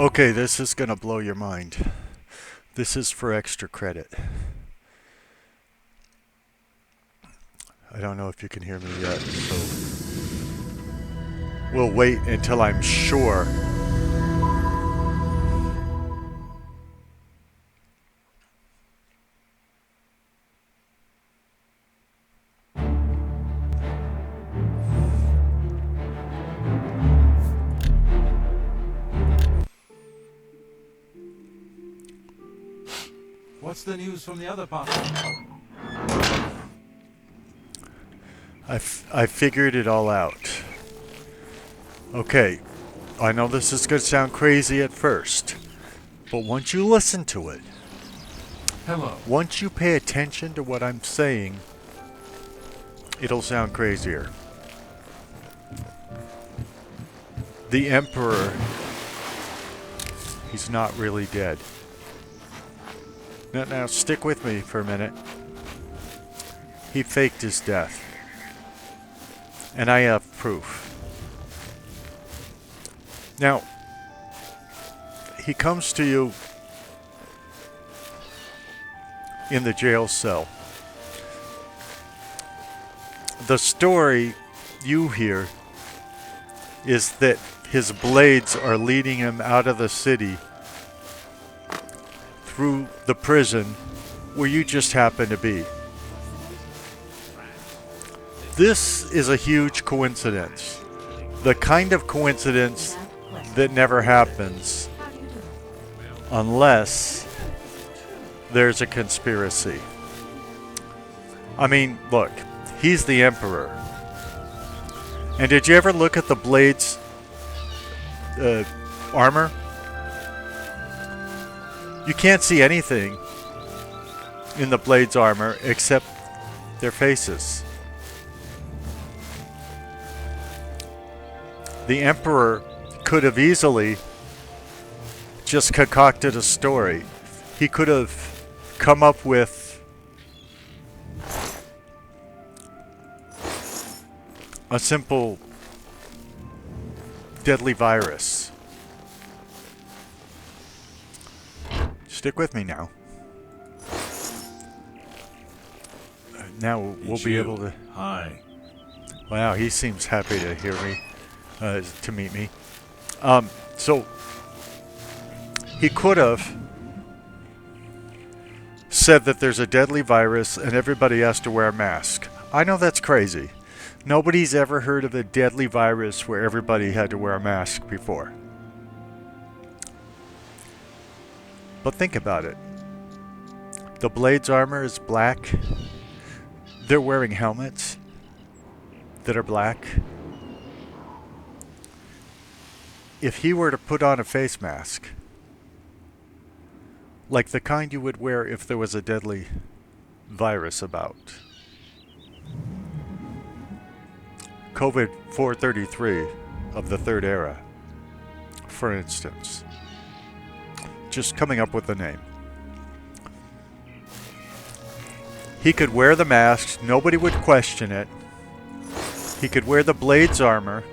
Okay, this is gonna blow your mind. This is for extra credit. I don't know if you can hear me yet, so we'll wait until I'm sure. What's the news from the other part? I figured it all out. Okay, I know this is going to sound crazy at first, but once you listen to it, Hello. once you pay attention to what I'm saying, it'll sound crazier. The Emperor, he's not really dead. Now stick with me for a minute. He faked his death. And I have proof. Now, he comes to you in the jail cell. The story you hear is that his blades are leading him out of the city through the prison where you just happen to be. This is a huge coincidence. The kind of coincidence that never happens unless there's a conspiracy. I mean, look, he's the Emperor. And did you ever look at the Blade's armor? You can't see anything in the Blade's armor except their faces. The Emperor could have easily just concocted a story. He could have come up with a simple deadly virus. Stick with me now. Now we'll be able to... Hi. Wow, he seems happy to hear me. To meet me. So he could have said that there's a deadly virus and everybody has to wear a mask. I know that's crazy. Nobody's ever heard of a deadly virus where everybody had to wear a mask before. But think about it. The Blade's armor is black. They're wearing helmets that are black. If he were to put on a face mask, like the kind you would wear if there was a deadly virus about, COVID 433 of the Third Era, for instance, just coming up with the name. He could wear the mask, nobody would question it. He could wear the Blade's armor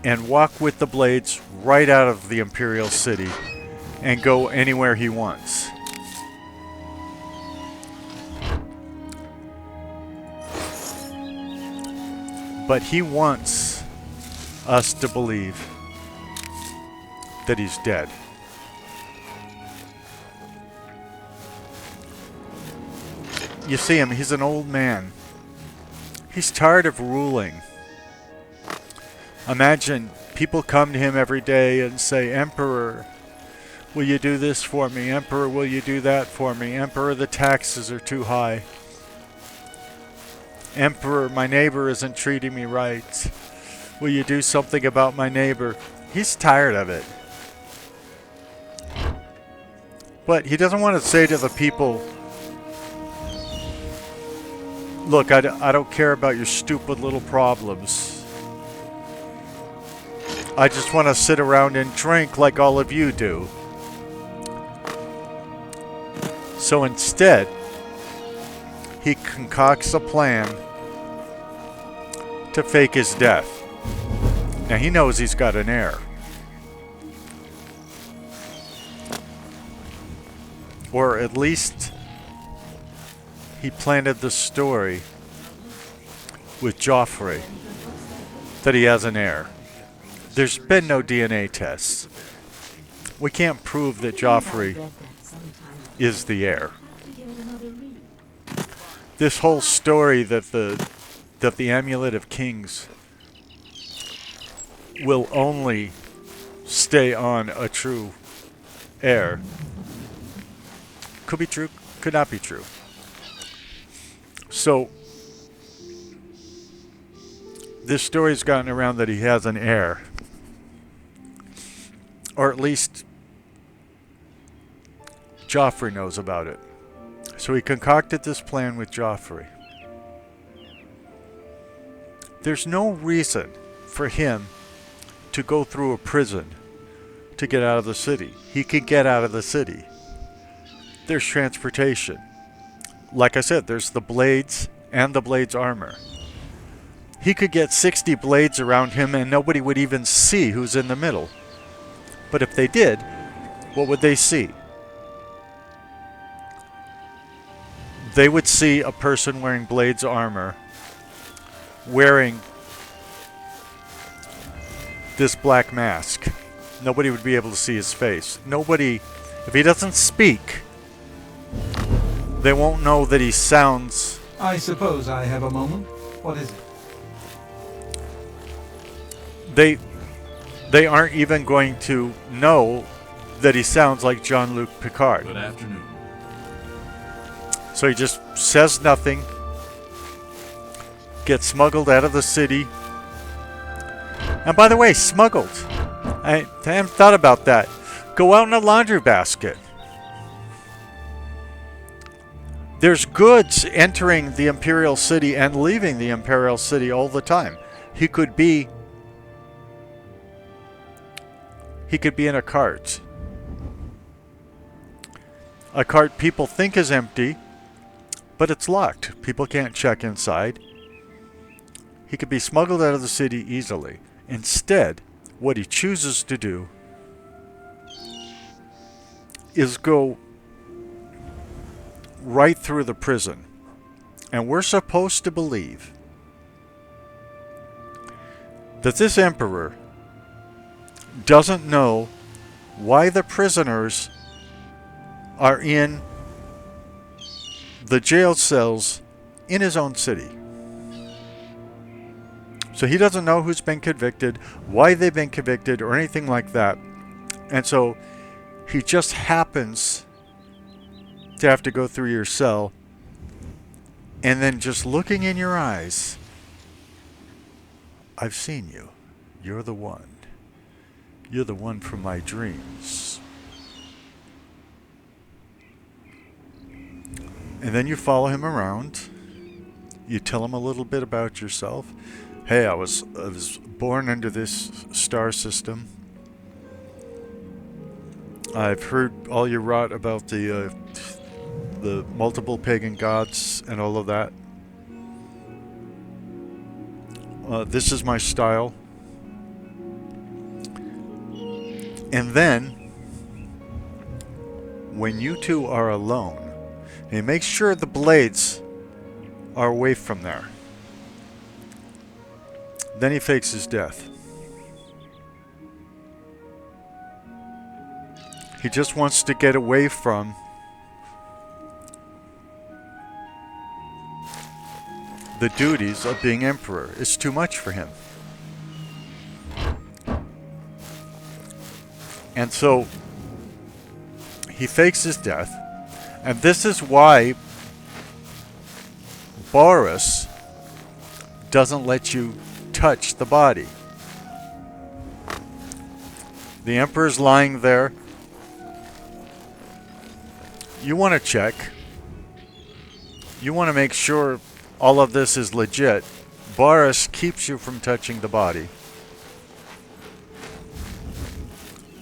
and walk with the Blades right out of the Imperial City and go anywhere he wants. But he wants us to believe that he's dead. You see him, he's an old man. He's tired of ruling. Imagine people come to him every day and say, Emperor, will you do this for me? Emperor, will you do that for me? Emperor, the taxes are too high. Emperor, my neighbor isn't treating me right. Will you do something about my neighbor? He's tired of it. But he doesn't want to say to the people, look, I don't care about your stupid little problems. I just want to sit around and drink like all of you do. So instead, he concocts a plan to fake his death. Now he knows he's got an heir. Or at least he planted the story with Joffrey that he has an heir. There's been no DNA tests. We can't prove that Joffrey is the heir. This whole story that the Amulet of Kings will only stay on a true heir could be true, could not be true. So this story's gotten around that he has an heir, or at least Joffrey knows about it. So he concocted this plan with Joffrey. There's no reason for him to go through a prison to get out of the city. He can get out of the city. There's transportation. Like I said, there's the blades and the blades armor. He could get 60 blades around him and nobody would even see who's in the middle. But if they did, what would they see? They would see a person wearing blades armor, wearing this black mask. Nobody would be able to see his face. Nobody, if he doesn't speak, they won't know that he sounds... I suppose I have a moment. What is it? They aren't even going to know that he sounds like Jean-Luc Picard. Good afternoon. So he just says nothing, gets smuggled out of the city. And by the way, smuggled. I haven't thought about that. Go out in a laundry basket. There's goods entering the Imperial City and leaving the Imperial City all the time. He could be in a cart. A cart people think is empty, but it's locked. People can't check inside. He could be smuggled out of the city easily. Instead, what he chooses to do is go right through the prison. And we're supposed to believe that this emperor doesn't know why the prisoners are in the jail cells in his own city. So he doesn't know who's been convicted, why they've been convicted, or anything like that. And so he just happens to have to go through your cell, and then just looking in your eyes, I've seen you. You're the one. You're the one from my dreams. And then you follow him around. You tell him a little bit about yourself. Hey, I was born into this star system. I've heard all you wrought about the multiple pagan gods and all of that. This is my style. And then, when you two are alone, he makes sure the blades are away from there. Then he fakes his death. He just wants to get away from the duties of being emperor. It's too much for him. And so he fakes his death. And this is why Boris doesn't let you touch the body. The emperor's lying there. You want to check. You want to make sure all of this is legit. Boris keeps you from touching the body.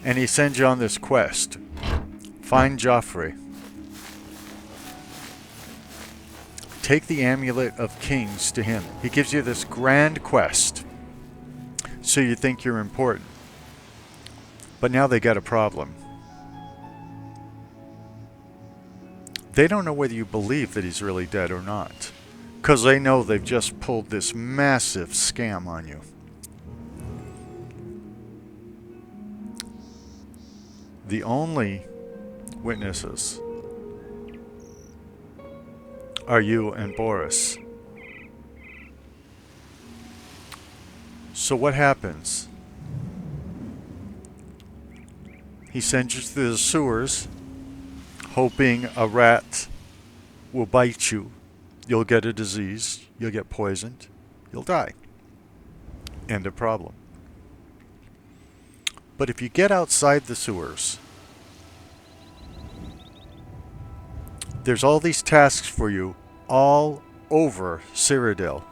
And he sends you on this quest. Find Joffrey. Take the Amulet of Kings to him. He gives you this grand quest. So you think you're important. But now they got a problem. they don't know whether you believe that he's really dead or not. Because they know they've just pulled this massive scam on you. The only witnesses are you and Boris. So what happens? He sends you to the sewers, hoping a rat will bite you. You'll get a disease, you'll get poisoned, you'll die. End of problem. But if you get outside the sewers, there's all these tasks for you all over Cyrodiil.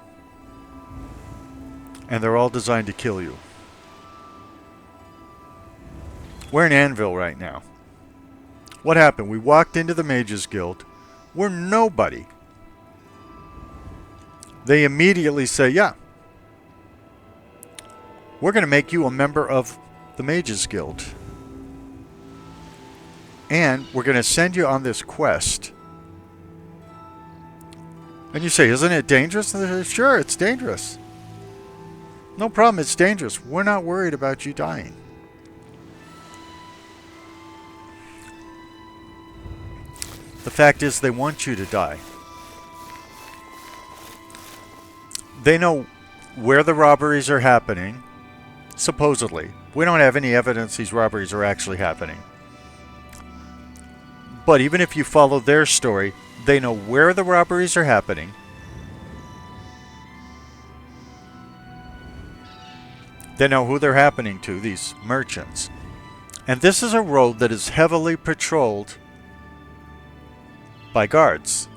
And they're all designed to kill you. We're in Anvil right now. What happened? We walked into the Mages Guild. We're nobody. They immediately say, yeah, we're going to make you a member of the Mages Guild. And we're going to send you on this quest. And you say, isn't it dangerous? And they say, sure, it's dangerous. No problem, it's dangerous. We're not worried about you dying. The fact is, they want you to die. They know where the robberies are happening, supposedly. We don't have any evidence these robberies are actually happening. But even if you follow their story, they know where the robberies are happening. They know who they're happening to, these merchants. And this is a road that is heavily patrolled by guards.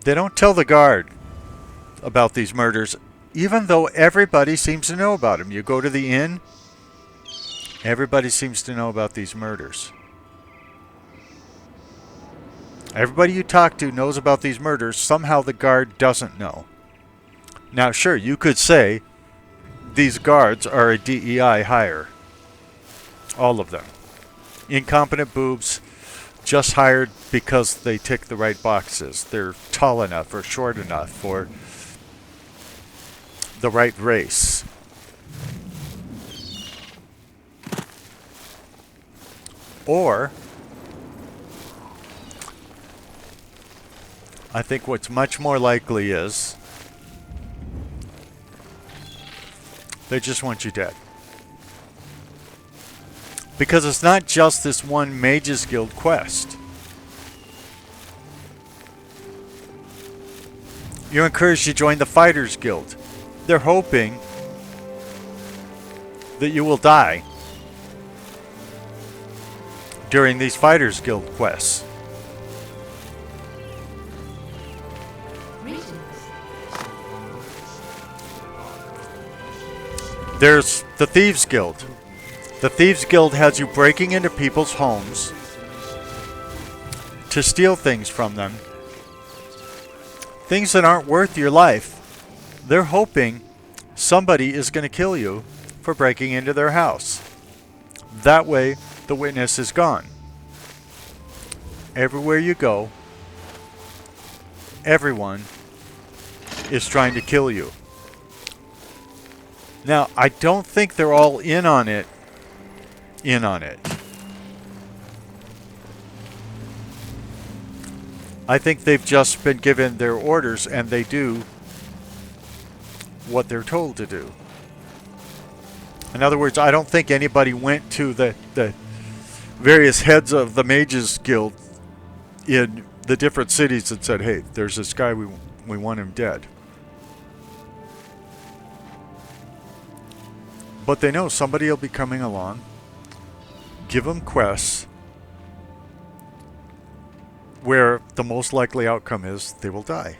They don't tell the guard about these murders, even though everybody seems to know about them. You go to the inn, everybody seems to know about these murders. Everybody you talk to knows about these murders. Somehow the guard doesn't know. Now, sure, you could say these guards are a DEI hire. All of them. Incompetent boobs, just hired because they tick the right boxes. They're tall enough or short enough or the right race. Or I think what's much more likely is they just want you dead. Because it's not just this one Mages Guild quest. You're encouraged to join the Fighters Guild. They're hoping that you will die during these Fighters Guild quests. There's the Thieves Guild. The Thieves Guild has you breaking into people's homes to steal things from them. Things that aren't worth your life. They're hoping somebody is going to kill you for breaking into their house. That way, the witness is gone. Everywhere you go, everyone is trying to kill you. Now, I don't think they're all in on it. I think they've just been given their orders and they do what they're told to do. In other words, I don't think anybody went to the various heads of the Mages Guild in the different cities and said, hey, there's this guy, we want him dead. But they know somebody will be coming along, give them quests, where the most likely outcome is they will die.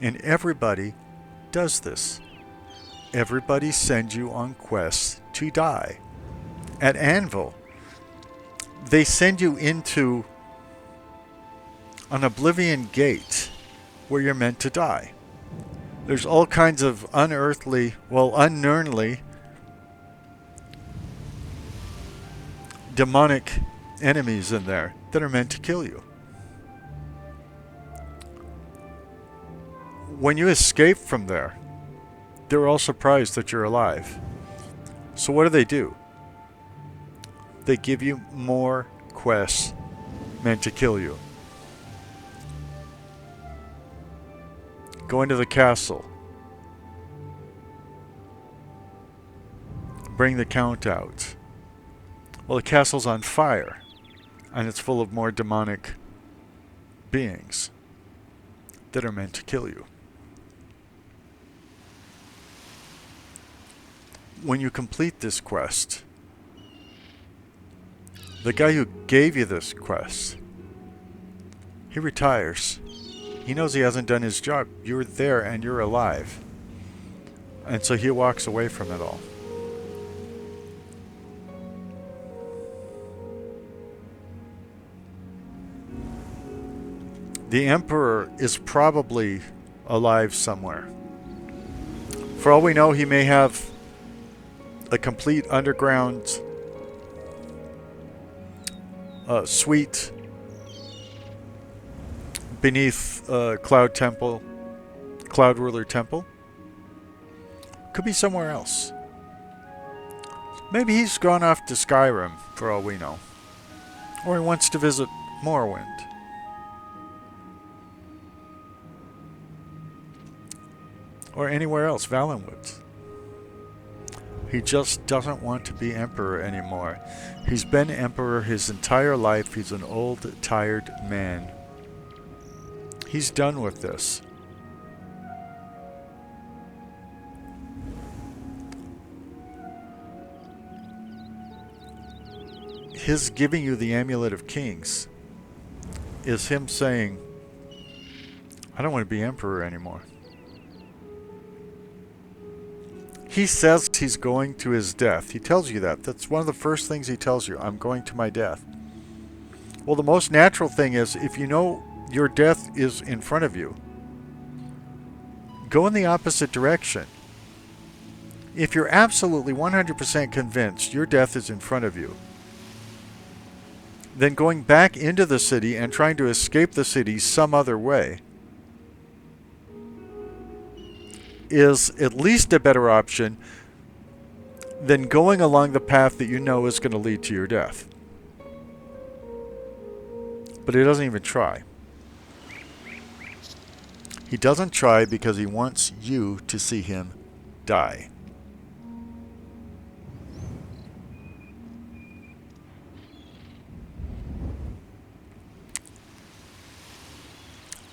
And everybody does this. Everybody sends you on quests to die. At Anvil, they send you into an Oblivion gate where you're meant to die. There's all kinds of unearthly, demonic enemies in there that are meant to kill you. When you escape from there, they're all surprised that you're alive. So what do? They give you more quests meant to kill you. Go into the castle. Bring the count out. Well, the castle's on fire, and it's full of more demonic beings that are meant to kill you. When you complete this quest, the guy who gave you this quest, he retires. He knows he hasn't done his job. You're there and you're alive. And so he walks away from it all. The Emperor is probably alive somewhere. For all we know, he may have a complete underground suite beneath Cloud Ruler Temple. Could be somewhere else. Maybe he's gone off to Skyrim, for all we know. Or he wants to visit Morrowind. Or anywhere else, Valenwood. He just doesn't want to be Emperor anymore. He's been Emperor his entire life. He's an old, tired man. He's done with this. His giving you the Amulet of Kings is him saying, I don't want to be Emperor anymore. He says he's going to his death. He tells you that. That's one of the first things he tells you. I'm going to my death. Well, the most natural thing is, if you know your death is in front of you, go in the opposite direction. If you're absolutely 100% convinced your death is in front of you, then going back into the city and trying to escape the city some other way is at least a better option than going along the path that you know is going to lead to your death. But he doesn't even try. He doesn't try because he wants you to see him die.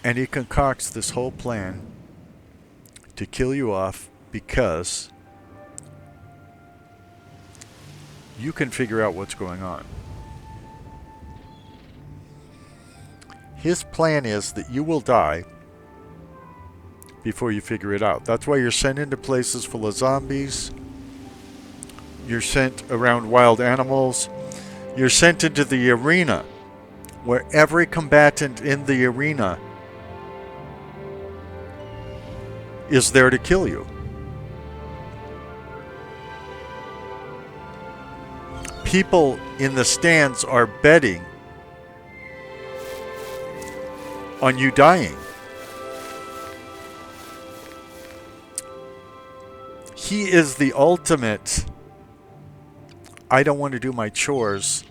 And he concocts this whole plan to kill you off because you can figure out what's going on. His plan is that you will die before you figure it out. That's why you're sent into places full of zombies. You're sent around wild animals. You're sent into the arena where every combatant in the arena is there to kill you. People in the stands are betting on you dying. He is the ultimate, I don't want to do my chores,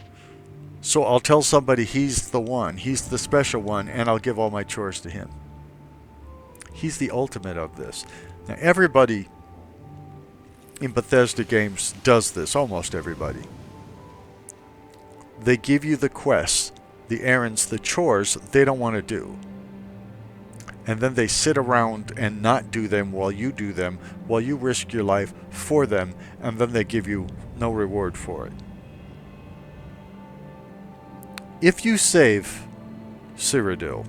so I'll tell somebody he's the one, he's the special one, and I'll give all my chores to him. He's the ultimate of this. Now, everybody in Bethesda games does this, almost everybody. They give you the quests, the errands, the chores they don't want to do. And then they sit around and not do them while you do them, while you risk your life for them, and then they give you no reward for it. If you save Cyrodiil,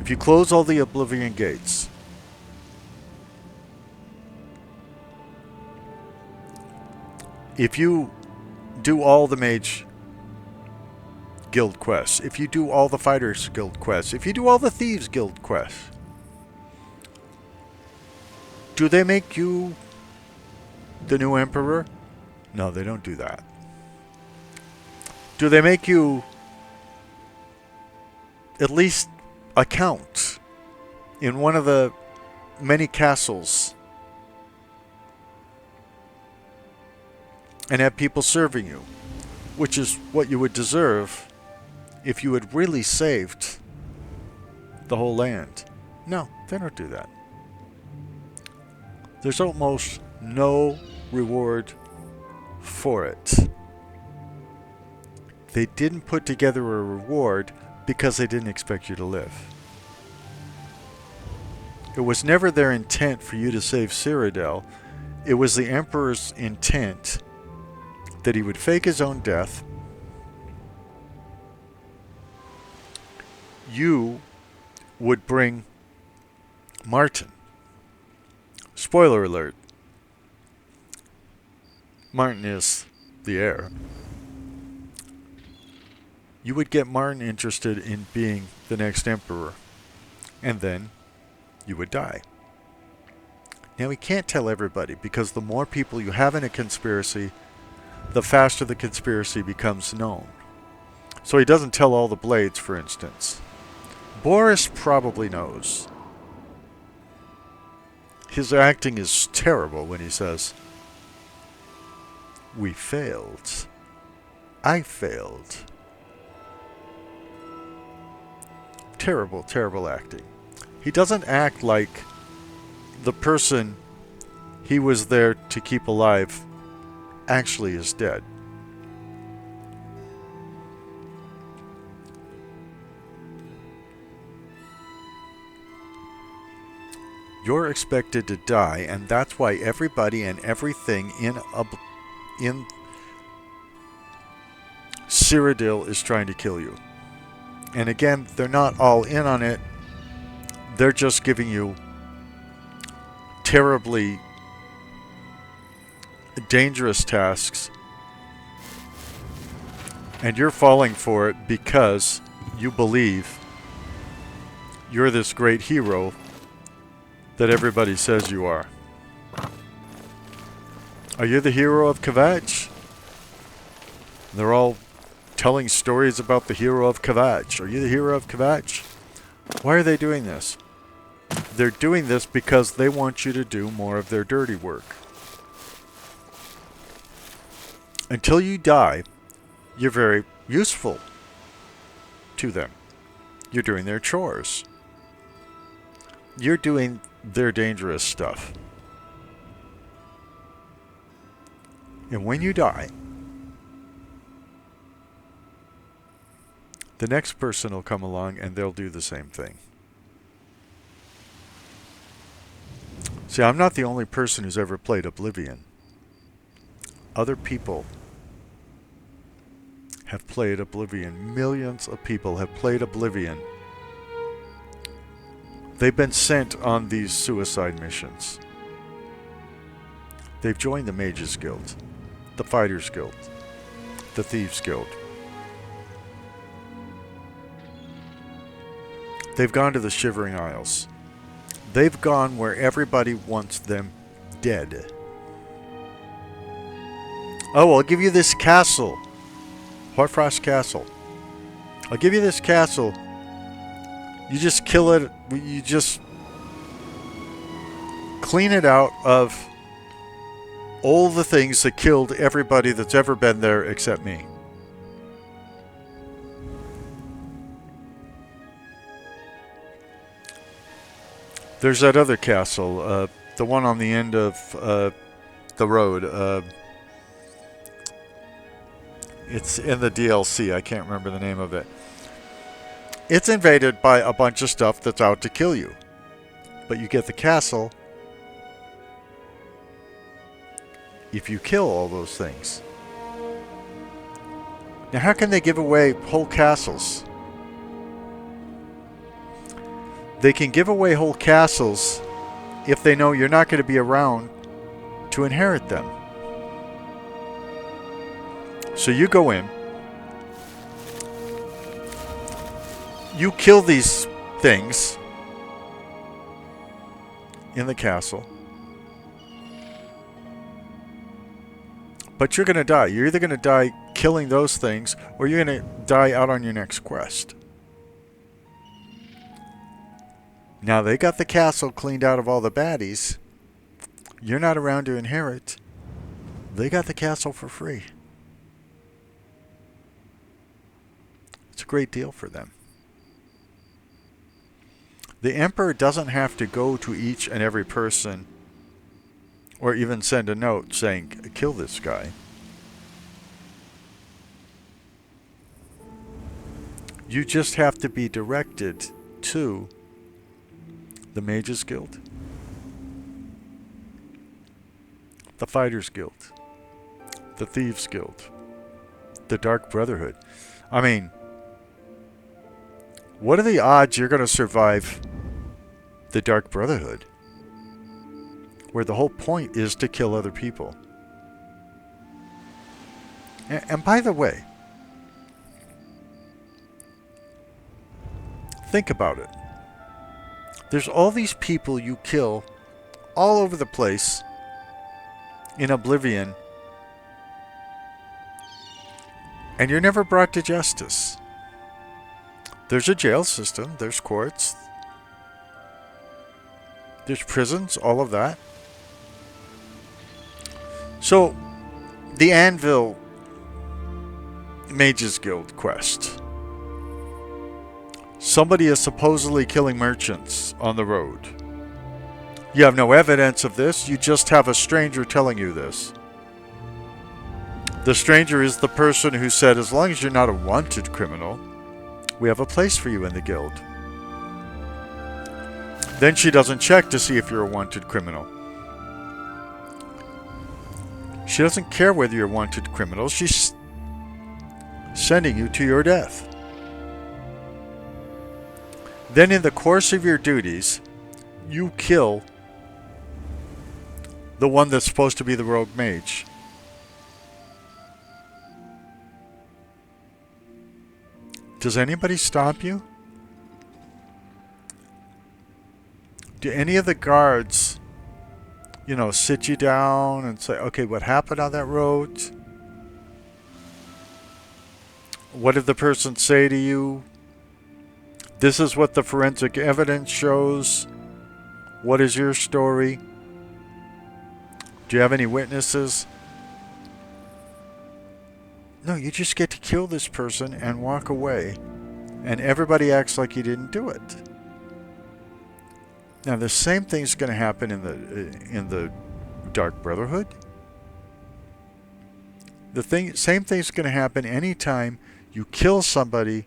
if you close all the Oblivion gates, if you do all the Mage Guild quests, if you do all the Fighters Guild quests, if you do all the Thieves Guild quests, Do they make you the new emperor? No, they don't do that. Do they make you at least a count in one of the many castles and have people serving you, which is what you would deserve if you had really saved the whole land? No, they don't do that. There's almost no reward for it. They didn't put together a reward because they didn't expect you to live. It was never their intent for you to save Cyrodiil. It was the Emperor's intent that he would fake his own death. You would bring Martin. Spoiler alert. Martin is the heir. You would get Martin interested in being the next emperor. And then you would die. Now, he can't tell everybody, because the more people you have in a conspiracy, the faster the conspiracy becomes known. So he doesn't tell all the Blades, for instance. Boris probably knows. His acting is terrible when he says, "We failed. I failed." Terrible, terrible acting. He doesn't act like the person he was there to keep alive actually is dead. You're expected to die, and that's why everybody and everything in Cyrodiil is trying to kill you. And again, they're not all in on it. They're just giving you terribly dangerous tasks. And you're falling for it because you believe you're this great hero that everybody says you are. Are you the hero of Kvatch? They're all telling stories about the hero of Kvatch. Are you the hero of Kvatch? Why are they doing this? They're doing this because they want you to do more of their dirty work. Until you die, you're very useful to them. You're doing their chores. You're doing their dangerous stuff. And when you die, the next person will come along and they'll do the same thing. See, I'm not the only person who's ever played Oblivion. Other people have played Oblivion. Millions of people have played Oblivion. They've been sent on these suicide missions. They've joined the Mages Guild, the Fighters Guild, the Thieves Guild. They've gone to the Shivering Isles. They've gone where everybody wants them dead. Oh, I'll give you this castle. Hoarfrost Castle. I'll give you this castle. You just kill it. You just clean it out of all the things that killed everybody that's ever been there except me. There's that other castle, the one on the end of the road. It's in the DLC. I can't remember the name of it. It's invaded by a bunch of stuff that's out to kill you. But you get the castle if you kill all those things. Now, how can they give away whole castles? They can give away whole castles if they know you're not going to be around to inherit them. So you go in, you kill these things in the castle, But you're going to die. You're either going to die killing those things, or you're going to die out on your next quest. Now, they got the castle cleaned out of all the baddies. You're not around to inherit. They got the castle for free. It's a great deal for them. The Emperor doesn't have to go to each and every person or even send a note saying, kill this guy. You just have to be directed to the Mages Guild, the Fighters Guild, the Thieves Guild, the Dark Brotherhood. I mean, what are the odds you're going to survive the Dark Brotherhood, where the whole point is to kill other people? And by the way, think about it. There's all these people you kill all over the place in Oblivion, and you're never brought to justice. There's a jail system, there's courts, there's prisons, all of that. So, the Anvil Mages Guild quest. Somebody is supposedly killing merchants on the road. You have no evidence of this, you just have a stranger telling you this. The stranger is the person who said, as long as you're not a wanted criminal, we have a place for you in the guild. Then she doesn't check to see if you're a wanted criminal. She doesn't care whether you're a wanted criminal. She's sending you to your death. Then in the course of your duties, you kill the one that's supposed to be the rogue mage. Does anybody stop you? Do any of the guards, sit you down and say, okay, what happened on that road? What did the person say to you? This is what the forensic evidence shows. What is your story? Do you have any witnesses? No, you just get to kill this person and walk away. And everybody acts like you didn't do it. Now, the same thing's going to happen in the Dark Brotherhood. Same thing's going to happen anytime you kill somebody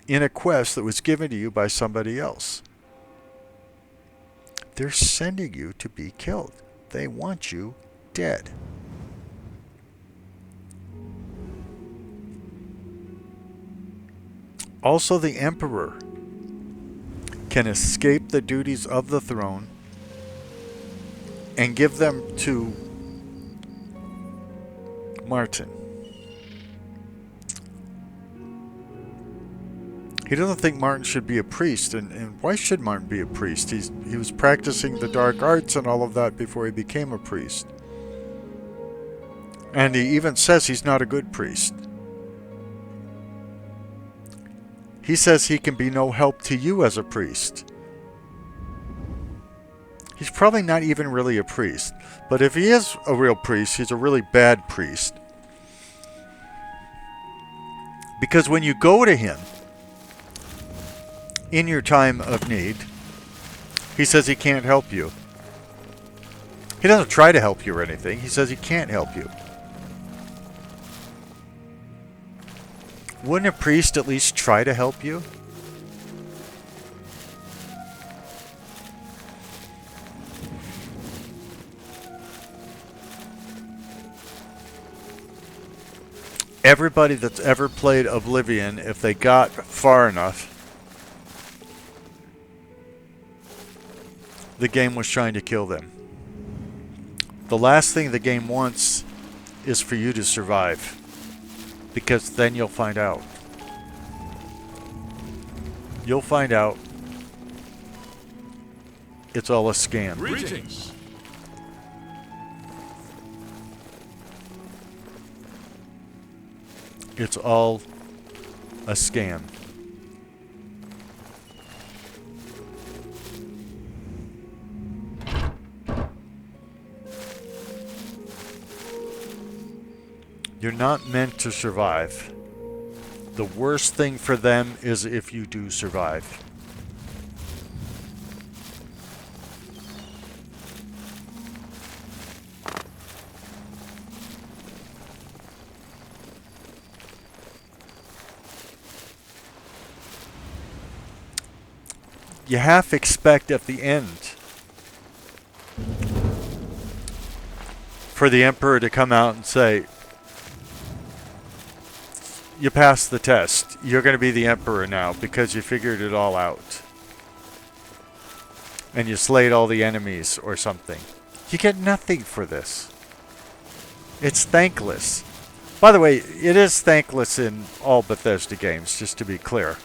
in a quest that was given to you by somebody else. They're sending you to be killed. They want you dead. Also, the Emperor can escape the duties of the throne and give them to Martin. He doesn't think Martin should be a priest, and why should Martin be a priest? He was practicing the dark arts and all of that before he became a priest. And he even says he's not a good priest. He says he can be no help to you as a priest. He's probably not even really a priest. But if he is a real priest, he's a really bad priest. Because when you go to him in your time of need, he says he can't help you. He doesn't try to help you or anything. He says he can't help you. Wouldn't a priest at least try to help you? Everybody that's ever played Oblivion, if they got far enough, the game was trying to kill them. The last thing the game wants is for you to survive. Because then you'll find out. You'll find out it's all a scam. Greetings. It's all a scam. You're not meant to survive. The worst thing for them is if you do survive. You half expect at the end for the Emperor to come out and say, you passed the test. You're going to be the Emperor now because you figured it all out. And you slayed all the enemies or something. You get nothing for this. It's thankless. By the way, it is thankless in all Bethesda games, just to be clear.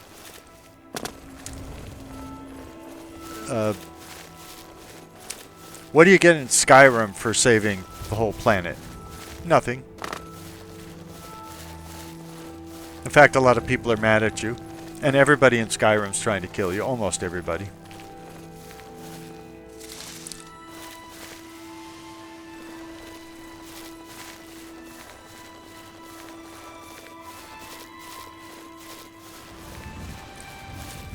What do you get in Skyrim for saving the whole planet? Nothing. In fact, a lot of people are mad at you. And everybody in Skyrim's trying to kill you. Almost everybody.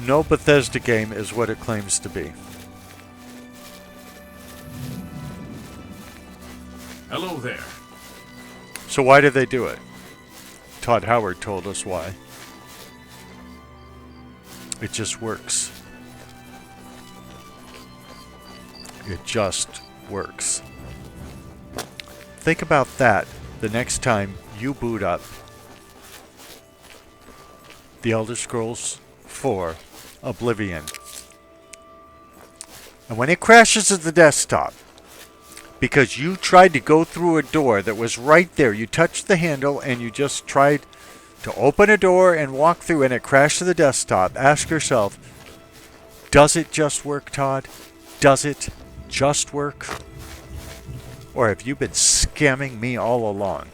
No Bethesda game is what it claims to be. Hello there. So why did they do it? Todd Howard told us why. It just works. It just works. Think about that the next time you boot up the Elder Scrolls 4 Oblivion. And when it crashes at the desktop, because you tried to go through a door that was right there, you touched the handle and you just tried to open a door and walk through and it crashed to the desktop, ask yourself, does it just work, Todd? Does it just work? Or have you been scamming me all along?